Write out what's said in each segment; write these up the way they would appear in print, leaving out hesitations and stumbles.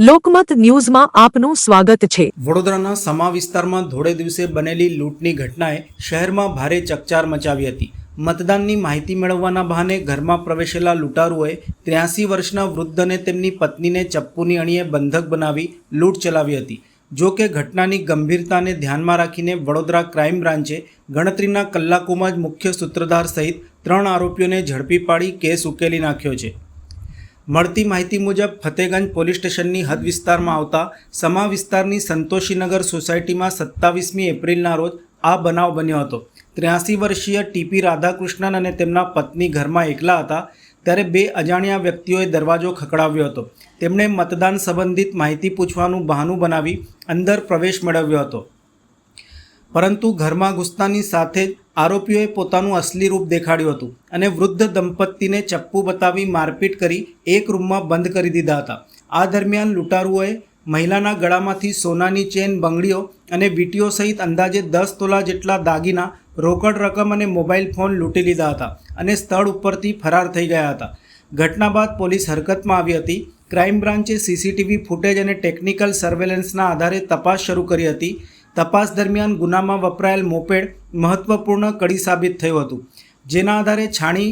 લોકમત ન્યૂઝમાં આપનું સ્વાગત છે। વડોદરાના સમા વિસ્તારમાં ધોળે દિવસે બનેલી લૂંટની ઘટનાએ શહેરમાં ભારે ચકચાર મચાવી હતી। મતદાનની માહિતી મેળવવાના બહાને ઘરમાં પ્રવેશેલા લૂંટારુઓએ 83 વર્ષના વૃદ્ધને તેમની પત્નીને ચપ્પુની અણીએ બંધક બનાવી લૂંટ ચલાવી હતી। જો કે ઘટનાની ગંભીરતાને ધ્યાનમાં રાખીને વડોદરા ક્રાઇમ બ્રાન્ચે ગણતરીના કલાકોમાં જ મુખ્ય સૂત્રધાર સહિત 3 આરોપીઓને ઝડપી પાડી કેસ ઉકેલી નાખ્યો છે। મળતી માહિતી મુજબ ફતેગંજ પોલીસ સ્ટેશનની હદ વિસ્તારમાં આવતા સમા વિસ્તારની સંતોષીનગર સોસાયટીમાં 27મી એપ્રિલના રોજ આ બનાવ બન્યો હતો। 83 વર્ષીય ટીપી રાધાકૃષ્ણન અને તેમના પત્ની ઘરમાં એકલા હતા ત્યારે બે અજાણ્યા વ્યક્તિઓએ દરવાજો ખખડાવ્યો હતો। તેમણે મતદાન સંબંધિત માહિતી પૂછવાનું બહાનું બનાવી અંદર પ્રવેશ મેળવ્યો હતો, પરંતુ ઘરમાં ઘૂસતાની સાથે જ આરોપીઓએ પોતાનું અસલી રૂપ દેખાડ્યું હતું અને વૃદ્ધ દંપતીને ચપ્પુ બતાવી મારપીટ કરી એક રૂમમાં બંધ કરી દીધા હતા। આ દરમિયાન લૂંટારુઓએ મહિલાના ગળામાંથી સોનાની ચેન, બંગડીઓ અને વીંટીઓ સહિત અંદાજે 10 તોલા જેટલા દાગીના, રોકડ રકમ અને મોબાઈલ ફોન લૂંટી લીધા હતા અને સ્થળ ઉપરથી ફરાર થઈ ગયા હતા। ઘટના બાદ પોલીસ હરકતમાં આવી હતી। ક્રાઇમ બ્રાન્ચે સીસીટીવી ફૂટેજ અને ટેકનિકલ સર્વેલન્સના આધારે તપાસ શરૂ કરી હતી। તપાસ દરમિયાન ગુનામાં વપરાયેલ મોપેડ મહત્વપૂર્ણ કડી સાબિત થયું હતું, જેના આધારે છાણી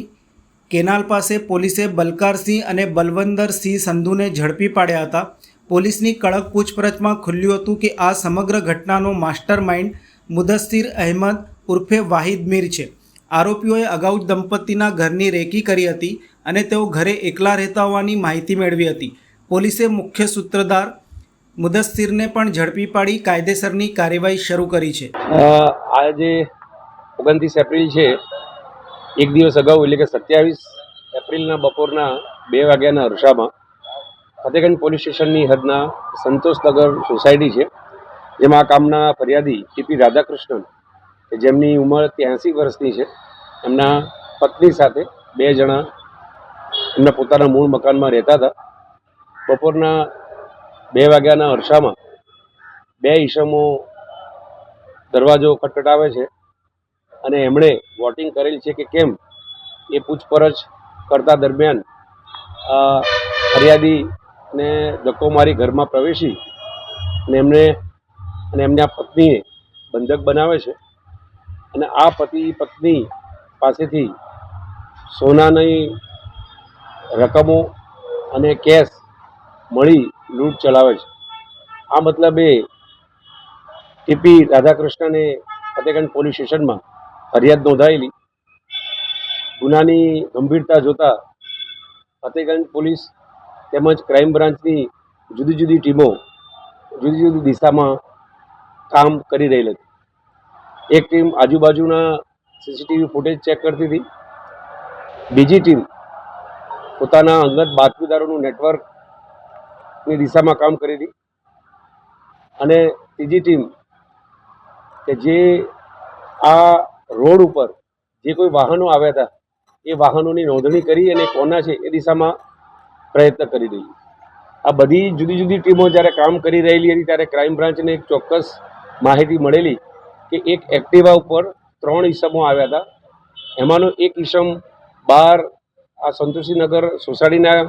કેનાલ પાસે પોલીસે બલકારસિંહ અને બલવંદરસિંહ સંધુને ઝડપી પાડ્યા હતા। પોલીસની કડક પૂછપરછમાં ખુલ્યું હતું કે આ સમગ્ર ઘટનાનો માસ્ટર માઇન્ડ મુદસ્સીર અહેમદ ઉર્ફે વાહિદ મીર છે। આરોપીઓએ અગાઉ જ દંપતીના ઘરની રેકી કરી હતી અને તેઓ ઘરે એકલા રહેતા હોવાની માહિતી મેળવી હતી। પોલીસે મુખ્ય સૂત્રધાર મુદસ્સીરને પણ ઝડપી પાડી કાયદેસરની કાર્યવાહી શરૂ કરી છે। આજે 29 એપ્રિલ છે, એક દિવસ અગાઉ એટલે કે 27 એપ્રિલના બપોરના 2 વાગ્યાના અરસામાં ફતેગંજ પોલીસ સ્ટેશનની હદના સંતોષનગર સોસાયટી છે, જેમાં આ કામના ફરિયાદી ટીપી રાધાકૃષ્ણન, કે જેમની ઉંમર 83 વર્ષની છે, એમના પત્ની સાથે 2 જણા એમના પોતાના મૂળ મકાનમાં રહેતા હતા। બપોરના 2 વાગ્યાના અરસામાં 2 ઈસમો દરવાજો ખટખટાવે છે અને એમણે વોટિંગ કરેલ છે કે કેમ એ પૂછપરછ કરતા દરમિયાન ફરિયાદીને ધક્કો મારી ઘરમાં પ્રવેશી અને એમના પત્નીએ બંધક બનાવે છે અને આ પતિ પત્ની પાસેથી સોનાની રકમો અને કેશ મળી લૂંટ ચલાવે છે। આ મતલબે ટીપી રાધાકૃષ્ણને ફતેગંજ પોલીસ સ્ટેશનમાં ફરિયાદ નોંધાયેલી। ગુનાની ગંભીરતા જોતા ફતેગંજ પોલીસ તેમજ ક્રાઇમ બ્રાન્ચની જુદી જુદી ટીમો જુદી જુદી દિશામાં કામ કરી રહેલ હતી। એક ટીમ આજુબાજુના સીસીટીવી ફૂટેજ ચેક કરતી હતી, બીજી ટીમ પોતાના અંગત બાતમીદારોનું નેટવર્કની દિશામાં કામ કરી હતી અને ત્રીજી ટીમ કે જે આ રોડ ઉપર જે કોઈ વાહનો આવ્યા હતા એ વાહનોની નોંધણી કરી અને કોના છે એ દિશામાં પ્રયત્ન કરી રહી। આ બધી જુદી જુદી ટીમો જ્યારે કામ કરી રહેલી હતી ત્યારે ક્રાઇમ બ્રાન્ચને એક ચોક્કસ માહિતી મળેલી કે એક એક્ટિવા ઉપર 3 ઈસમો આવ્યા હતા। એમાંનો એક ઈસમ બહાર આ સંતોષીનગર સોસાયટીના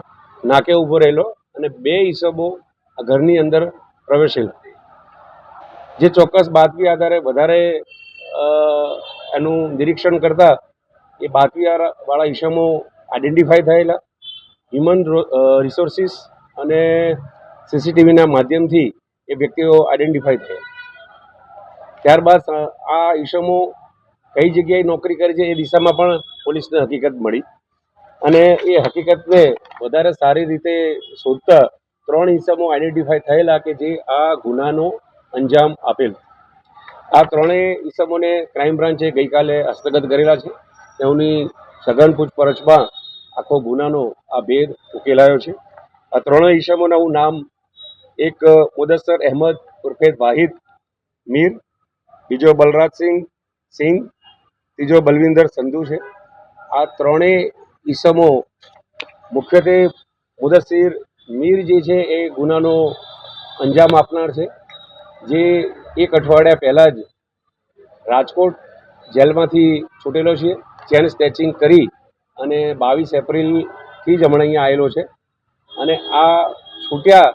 નાકે ઊભો રહેલો અને 2 ઈસમો આ ઘરની અંદર પ્રવેશેલા। જે ચોક્કસ બાતમી આધારે વધારે એનું નિરીક્ષણ કરતા એ બાતમીવાળા ઈસમો આઈડેન્ટિફાઈ થયેલા। હ્યુમન રિસોર્સિસ અને સીસીટીવીના માધ્યમથી એ વ્યક્તિઓ આઈડેન્ટિફાઈ થયેલા। ત્યારબાદ આ ઈસમો કઈ જગ્યાએ નોકરી કરે છે એ દિશામાં પણ પોલીસને હકીકત મળી અને એ હકીકતને વધારે સારી રીતે શોધતા 3 ઈસમો આઈડેન્ટિફાઈ થયેલા કે જે આ ગુનાનો અંજામ આપેલ। આ 3 ઈસમોને ક્રાઇમ બ્રાન્ચે ગઈકાલે હસ્તગત કરેલા છે। તેઓની સઘન પૂછપરછમાં આખો ગુનાનો આ ભેદ ઉકેલાયો છે। આ 3 ઈસમોનું નામ એક મુદસ્સર અહેમદ ઉર્ફે વાહિદ મીર, બીજો બલરાજસિંહ, ત્રીજો બલવિંદર સંધુ છે। આ 3 ઈસમો મુખ્યત્વે મુદસ્સીર મીર જે છે એ ગુનાનો અંજામ આપનાર છે, જે 1 અઠવાડિયા પહેલાં જ રાજકોટ જેલમાંથી છૂટેલો છે। ચેન સ્નેચિંગ કરી અને 22 એપ્રિલથી જ હમણાં અહીંયા આવેલો છે અને આ છૂટ્યા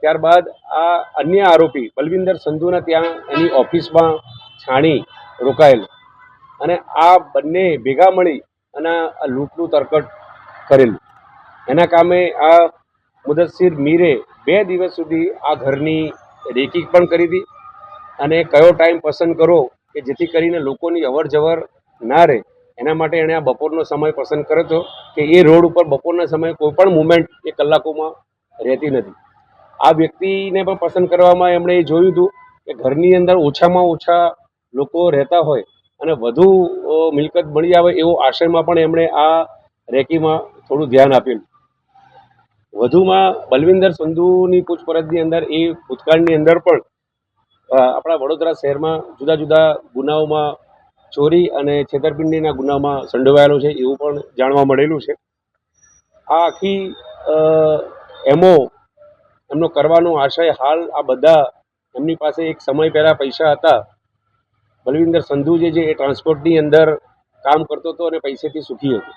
ત્યારબાદ આ અન્ય આરોપી બલવિંદર સંધુના ત્યાં એની ઓફિસમાં છાણી રોકાયેલ અને આ બંને ભેગા મળી અને આ લૂંટનું તરકટ કરેલું. એના કામે આ મુદસ્સીર મીરે 2 દિવસ સુધી આ ઘરની રેકી પણ કરી હતી અને કયો ટાઈમ પસંદ કરો કે જેથી કરીને લોકોની અવર જવર ના રહે એના માટે એણે આ બપોરનો સમય પસંદ કર્યો હતો કે એ રોડ ઉપર બપોરના સમયે કોઈ પણ મુવમેન્ટ એ કલાકોમાં રહેતી નથી. આ વ્યક્તિને પણ પસંદ કરવામાં એમણે એ જોયું હતું કે ઘરની અંદર ઓછામાં ઓછા લોકો રહેતા હોય અને વધુ મિલકત મળી આવે એવો આશયમાં પણ એમણે આ રેકીમાં થોડું ધ્યાન આપેલું. વધુમાં બલવિંદર સંધુની પૂછપરછની અંદર એ ભૂતકાળની અંદર પણ આપણા વડોદરા શહેરમાં જુદા જુદા ગુનાઓમાં ચોરી અને છેતરપિંડીના ગુનામાં સંડોવાયેલો છે એવું પણ જાણવા મળેલું છે. આ આખી એમનો કરવાનો આશય હાલ આ બધા એમની પાસે એક સમય પહેલાં પૈસા હતા. બલવિંદર સંધુ જે છે એ ટ્રાન્સપોર્ટની અંદર કામ કરતો હતો અને પૈસેથી સુખી હતો.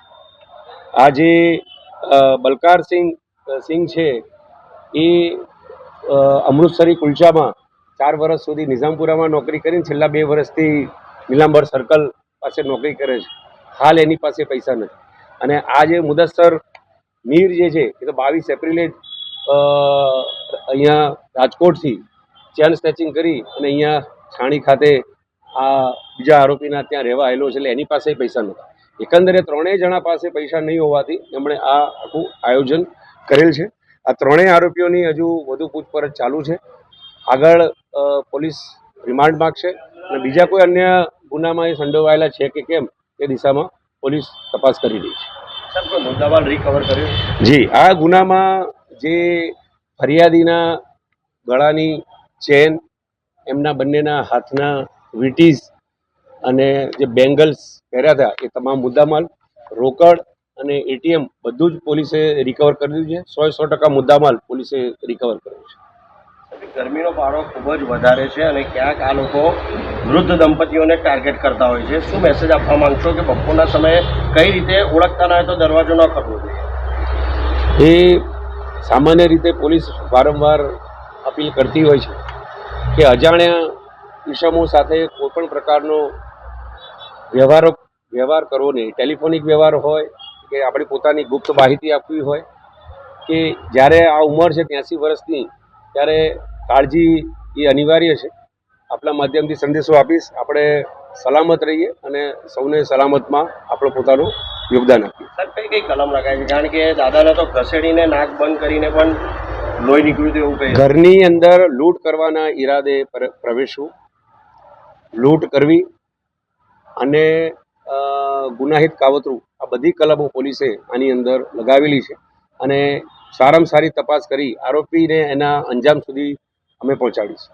આ જે બલકાર સિંહ છે એ અમૃતસરી કુલચામાં 4 વર્ષ સુધી નિઝામપુરામાં નોકરી કરીને છેલ્લા 2 વર્ષથી નીલાંબર સર્કલ પાસે નોકરી કરે છે. હાલ એની પાસે પૈસા નથી અને આ જે મુદસ્સર મીર જે છે એ તો 22 એપ્રિલે અહીંયા રાજકોટથી ચેન સ્નેચિંગ કરી અને અહીંયા છાણી ખાતે આ બીજા આરોપીના ત્યાં રહેવા આવેલો છે એટલે એની પાસે પૈસા નહોતા. એકંદરે 3 જણા પાસે પૈસા નહીં હોવાથી એમણે આ આખું આયોજન કરેલ છે. આ 3 આરોપીઓની હજુ વધુ પૂછપરછ ચાલુ છે. આગળ પોલીસ રિમાન્ડ માગશે અને બીજા કોઈ અન્ય ગુનામાં એ સંડોવાયેલા છે કે કેમ તે દિશામાં પોલીસ તપાસ કરી રહી છે. સર, કોઈ મુદ્દામાલ રિકવર કર્યો? જી, આ ગુનામાં જે ફરિયાદીના ગળાની ચેન, એમના બંનેના હાથના વીંટીઝ અને જે બેંગલ્સ પહેર્યા હતા એ તમામ મુદ્દામાલ, રોકડ અને એટીએમ બધું જ પોલીસે રિકવર કરી દીધું છે. 100% મુદ્દામાલ પોલીસે રિકવર કર્યો છે. ગરમીનો પારો ખૂબ જ વધારે છે અને ક્યાંક આ લોકો વૃદ્ધ દંપતીઓને ટાર્ગેટ કરતા હોય છે. શું મેસેજ આપવા માંગશો કે બપોરના સમયે કઈ રીતે ઓળખતા ના હોય તો દરવાજો ન ખોલવો જોઈએ? એ સામાન્ય રીતે પોલીસ વારંવાર અપીલ કરતી હોય છે કે અજાણ્યા ઇસમો સાથે કોઈપણ પ્રકારનો વ્યવહાર કરવો નહીં. ટેલિફોનિક વ્યવહાર હોય કે આપણી પોતાની ગુપ્ત માહિતી આપવી હોય કે જ્યારે આ ઉંમર છે 83 વર્ષની ત્યારે કાળજી એ અનિવાર્ય છે. આપણા માધ્યમથી સંદેશો આપીશ, આપણે સલામત રહીએ અને સૌને સલામતમાં આપણે પોતાનું યોગદાન આપીએ. સર, કઈ કલમ લગાવી છે? કારણ કે દાદાને તો ઘસેડીને નાક બંધ કરીને પણ લોહી નીકળ્યું હતું એવું કહે. ઘરની અંદર લૂંટ કરવાના ઈરાદે પ્રવેશવું, લૂંટ કરવી અને ગુનાહિત કાવતરું, આ બધી કલમો પોલીસે આની અંદર લગાવેલી છે અને સારામાં સારી તપાસ કરી આરોપીને એના અંજામ સુધી અમે પહોંચાડીશું.